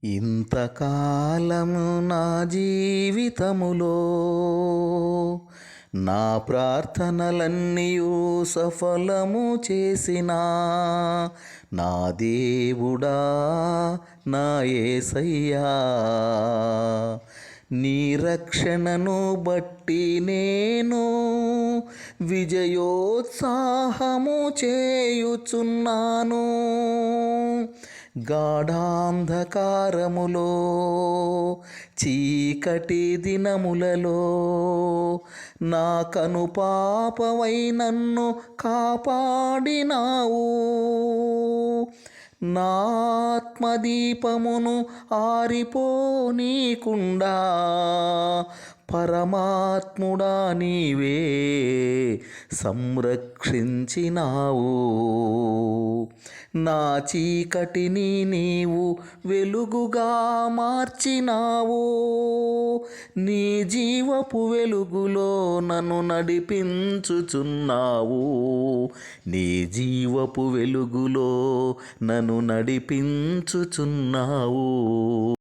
ఇంతకాలము నా జీవితములో నా ప్రార్థనలన్నీయు సఫలము చేసిన నా దేవుడా నా యేసయ్యా, నీ రక్షణను బట్టి నేను విజయోత్సాహము చేయుచున్నాను. గాఢాంధకారములో చీకటి దినములలో నా కనుపాపవై నన్ను కాపాడినావు. నా ఆత్మదీపమును ఆరిపోనీకుండా పరమాత్ముడా నీవే సంరక్షించినావు. నా చీకటిని నీవు వెలుగుగా మార్చినావు. నీ జీవపు వెలుగులో నన్ను నడిపించుచున్నావు. నీ జీవపు వెలుగులో నన్ను నడిపించుచున్నావు.